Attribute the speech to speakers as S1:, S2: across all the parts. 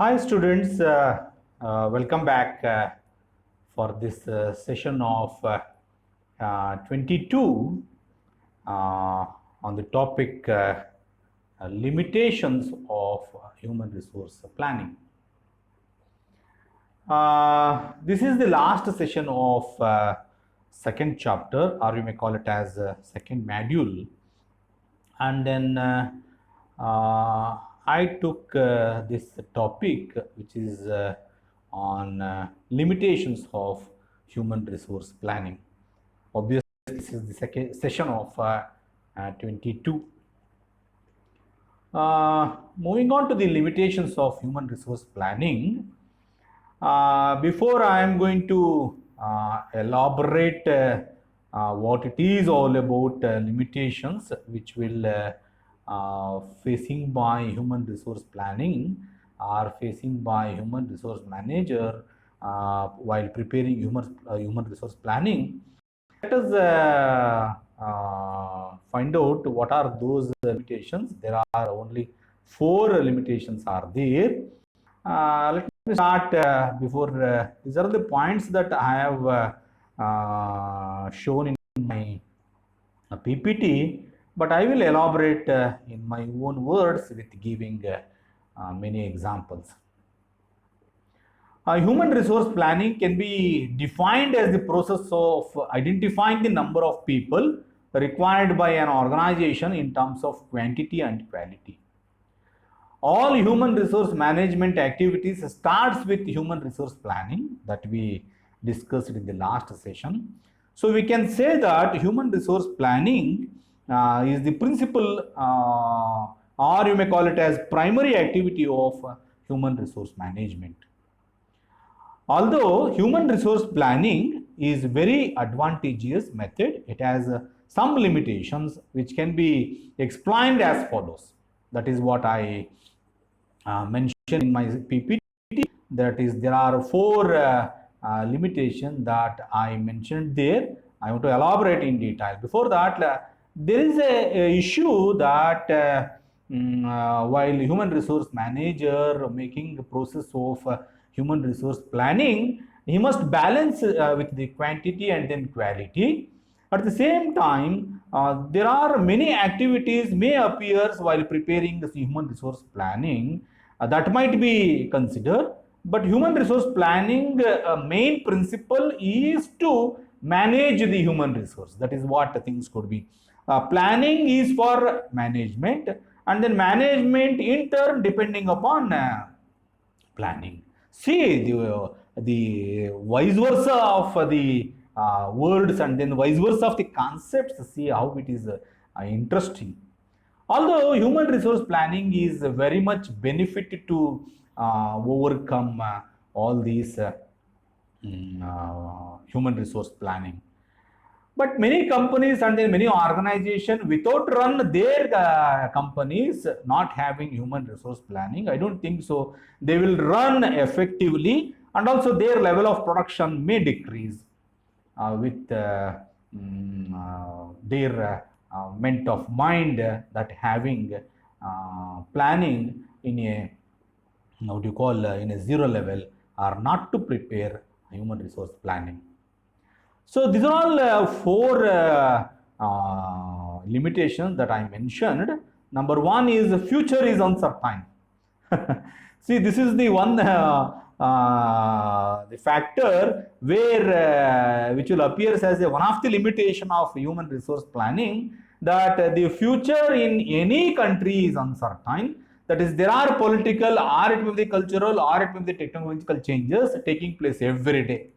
S1: Hi students, welcome back for this session of 22 on the topic limitations of human resource planning. This is the last session of second chapter, or you may call it as second module. And then I took this topic, which is on limitations of human resource planning. Obviously, this is the second session of 22. Moving on to the limitations of human resource planning, before I am going to elaborate what it is all about, limitations which will facing by human resource planning or facing by human resource manager while preparing human resource planning, let us find out what are those limitations. There are only 4 limitations are there. Let me start before these are the points that I have shown in my PPT, but I will elaborate in my own words with giving many examples. Human resource planning can be defined as the process of identifying the number of people required by an organization in terms of quantity and quality. All human resource management activities starts with human resource planning that we discussed in the last session. So we can say that human resource planning is the principal or you may call it as primary activity of human resource management. Although human resource planning is very advantageous method, it has some limitations which can be explained as follows. That is what I mentioned in my PPT. That is, there are 4 limitations that I mentioned there. I want to elaborate in detail. Before that, there is a issue that while human resource manager making the process of human resource planning, he must balance with the quantity and then quality. At the same time, there are many activities may appear while preparing the human resource planning that might be considered, but human resource planning main principle is to manage the human resource. That is what things could be. Planning is for management, and then management in turn depending upon planning. See the vice versa of the words, and then vice versa of the concepts. See how it is interesting. Although human resource planning is very much benefit to overcome all these human resource planning, but many companies and then many organizations without run their companies not having human resource planning, I don't think so they will run effectively, and also their level of production may decrease with their ment of mind that having planning in a what do you call in a zero level or not to prepare human resource planning. So these are all 4 limitations that I mentioned. Number 1 is the future is uncertain. See, this is the one the factor where which will appear as one of the limitation of human resource planning, that the future in any country is uncertain. That is, there are political, or it may be cultural, or it may be technological changes taking place every day,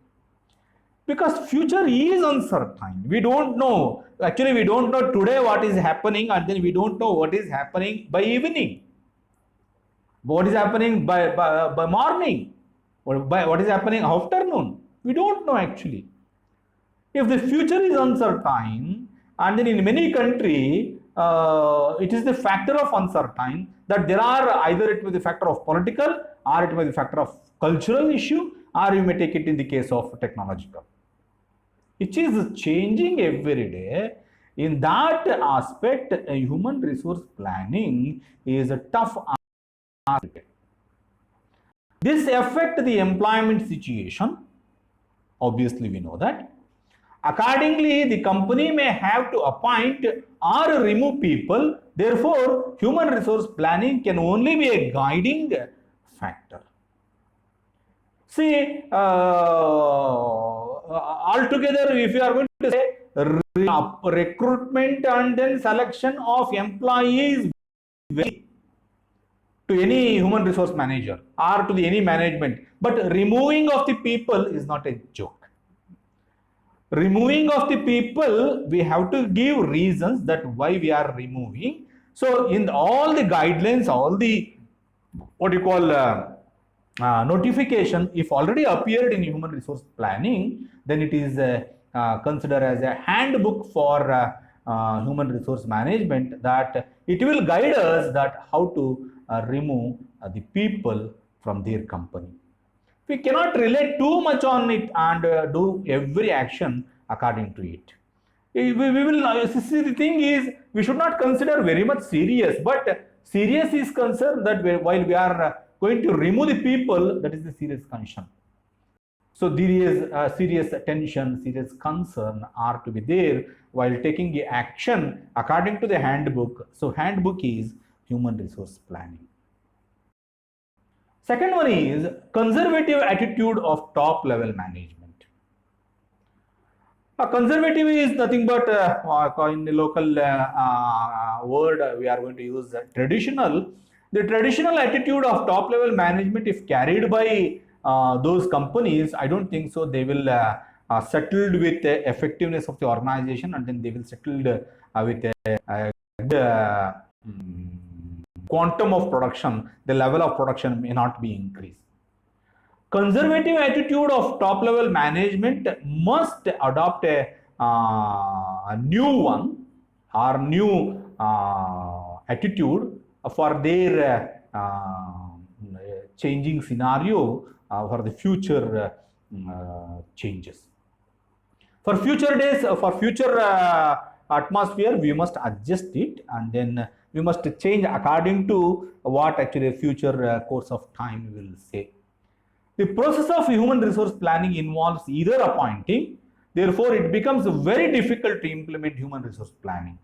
S1: because future is uncertain. We don't know, actually we don't know today what is happening, and then we don't know what is happening by evening, what is happening by morning, or by what is happening afternoon. We don't know actually. If the future is uncertain, and then in many country it is the factor of uncertain, that there are either it may be the factor of political, or it may be the factor of cultural issue, or you may take it in the case of technological, which is changing every day. In that aspect, human resource planning is a tough aspect. This affect the employment situation. Obviously, we know that. Accordingly, the company may have to appoint or remove people. Therefore, human resource planning can only be a guiding factor. See, altogether, if you are going to say recruitment and then selection of employees to any human resource manager or to the any management, but removing of the people is not a joke. Removing of the people, we have to give reasons that why we are removing. So in all the guidelines, all the what you call notification, if already appeared in human resource planning, then it is considered as a handbook for human resource management, that it will guide us that how to remove the people from their company. We cannot rely too much on it and do every action according to it. We will see, the thing is, we should not consider very much serious, but serious is concerned that while we are going to remove the people, that is the serious concern. So there is serious attention, serious concern are to be there while taking the action according to the handbook. So handbook is human resource planning. Second one is conservative attitude of top level management. Conservative is nothing but in the local word we are going to use traditional. The traditional attitude of top level management, if carried by those companies, I don't think so they will settled with the effectiveness of the organization, and then they will settled with the quantum of production. The level of production may not be increased. Conservative attitude of top level management must adopt a new one or new attitude for their changing scenario for the future changes. For future days, for future atmosphere, we must adjust it, and then we must change according to what actually the future course of time will say. The process of human resource planning involves either appointing, therefore it becomes very difficult to implement human resource planning.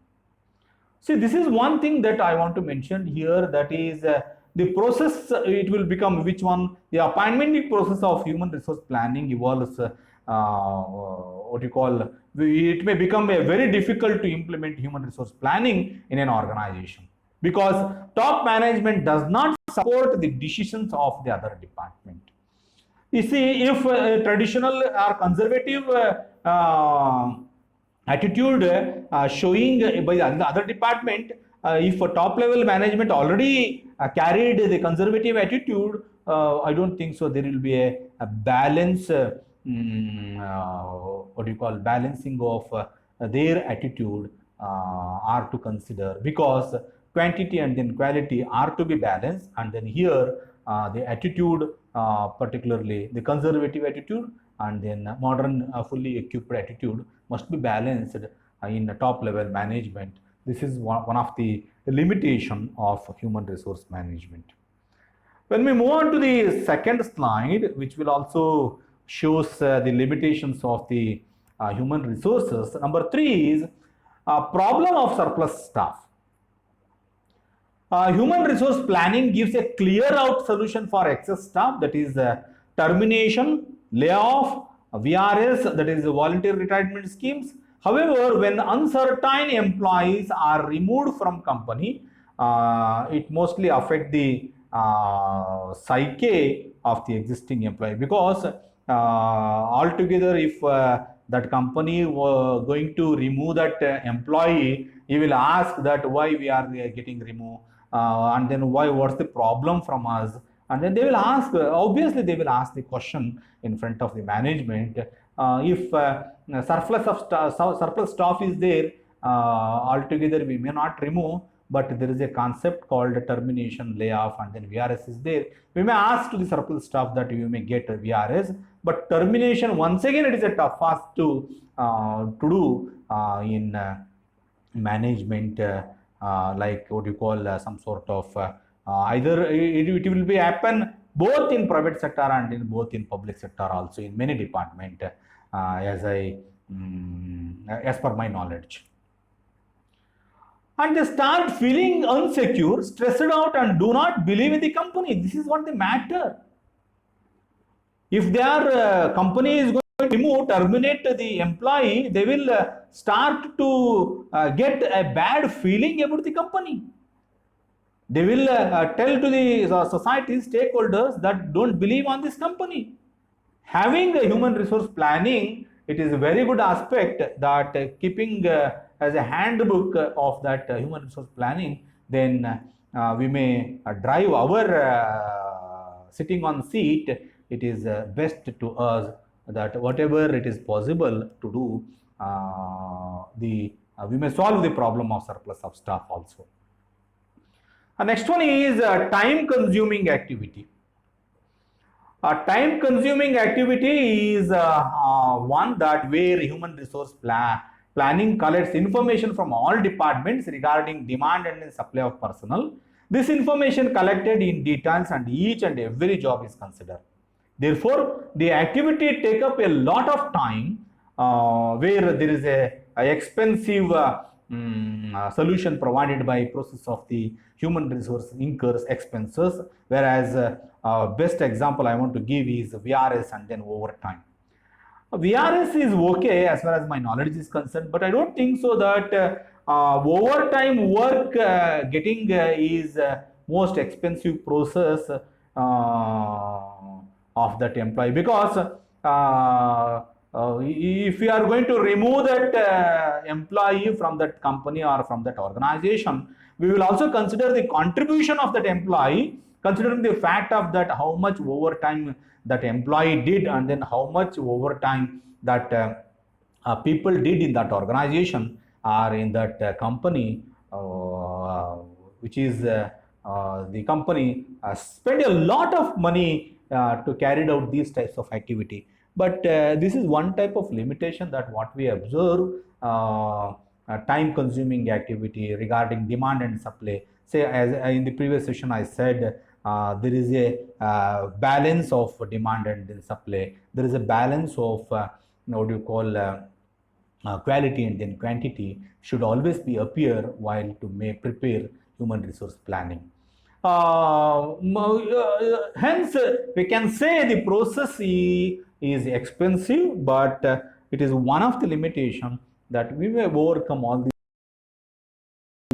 S1: See, this is one thing that I want to mention here, that is the process, it will become which one? The appointment process of human resource planning involves what you call, it may become a very difficult to implement human resource planning in an organization, because top management does not support the decisions of the other department. You see, if traditional or conservative attitude showing by the other department, if a top level management already carried the conservative attitude, I don't think so there will be a balance, what do you call, balancing of their attitude are to consider, because quantity and then quality are to be balanced, and then here the attitude, particularly the conservative attitude and then modern fully equipped attitude, must be balanced in the top level management. This is one of the limitation of human resource management. When we move on to the second slide, which will also shows the limitations of the human resources, number 3 is problem of surplus staff. Human resource planning gives a clear out solution for excess staff, that is termination, layoff, VRS, that is voluntary retirement schemes. However, when uncertain employees are removed from company, it mostly affect the psyche of the existing employee, because altogether if that company were going to remove that employee, you will ask that why we are getting removed, and then what's the problem from us, and then they will ask, obviously they will ask the question in front of the management. If surplus staff is there, altogether we may not remove, but there is a concept called termination, layoff, and then VRS is there. We may ask to the surplus staff that you may get a VRS, but termination, once again, it is a tough task to do in management, like what you call some sort of either it will be happen both in private sector and in both in public sector also, in many department, as per my knowledge. And they start feeling insecure, stressed out, and do not believe in the company. This is what they matter. If their company is going to remove, terminate the employee, they will start to get a bad feeling about the company. They will tell to the society stakeholders that don't believe on this company. Having a human resource planning, it is a very good aspect that keeping as a handbook of that human resource planning, then we may drive our sitting on seat. It is best to us that whatever it is possible to do, we may solve the problem of surplus of staff also. Next one is time-consuming activity. Time-consuming activity is one that where human resource planning collects information from all departments regarding demand and supply of personnel. This information collected in details and each and every job is considered. Therefore, the activity take up a lot of time where there is a expensive solution provided by process of the human resource incurs expenses, whereas best example I want to give is VRS and then overtime. VRS is okay as far as my knowledge is concerned, but I don't think so that overtime work getting is most expensive process of that employee, because if we are going to remove that employee from that company or from that organization, we will also consider the contribution of that employee, considering the fact of that how much overtime that employee did and then how much overtime that people did in that organization or in that company, which is the company spend a lot of money to carry out these types of activity. But this is one type of limitation that what we observe, time consuming activity regarding demand and supply. Say, as in the previous session I said, there is a balance of demand and supply. There is a balance of what you call quality and then quantity should always be appear while to prepare human resource planning. Hence, we can say the process is expensive, but it is one of the limitations that we may overcome all these.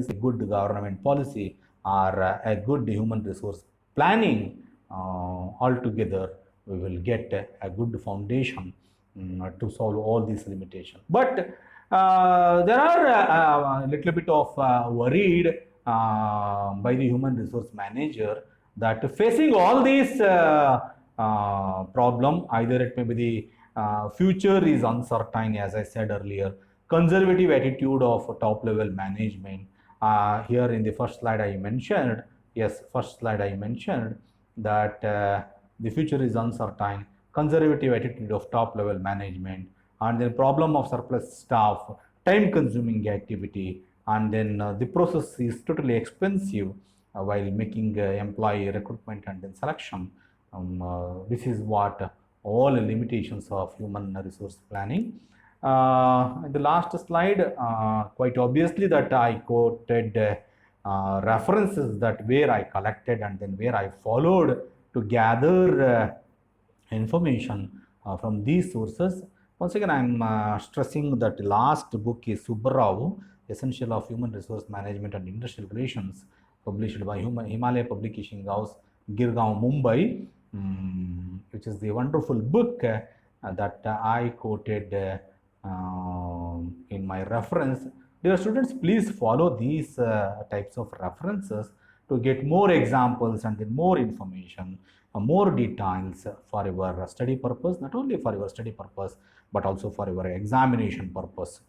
S1: A good government policy or a good human resource planning altogether, we will get a good foundation to solve all these limitations. But there are a little bit of worried by the human resource manager that facing all these problem, either it may be the future is uncertain, as I said earlier, conservative attitude of top level management. Here in the first slide I mentioned, that the future is uncertain, conservative attitude of top level management, and then problem of surplus staff, time consuming activity, and then the process is totally expensive while making employee recruitment and then selection. This is what all limitations of human resource planning. In the last slide, quite obviously that I quoted references that where I collected and then where I followed to gather information from these sources. Once again, I'm stressing that the last book is Subbarao, Essential of Human Resource Management and Industrial Relations, published by Himalaya Publication House, Girgaon, Mumbai, which is the wonderful book that I quoted in my reference. Dear students, please follow these types of references to get more examples and then more information, more details for your study purpose, not only for your study purpose, but also for your examination purpose.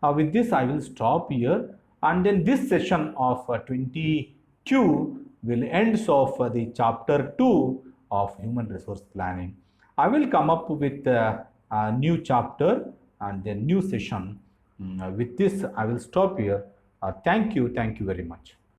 S1: With this, I will stop here, and then this session of 22 will end of the chapter 2 of human resource planning. I will come up with a new chapter and then new session. With this, I will stop here. Thank you very much.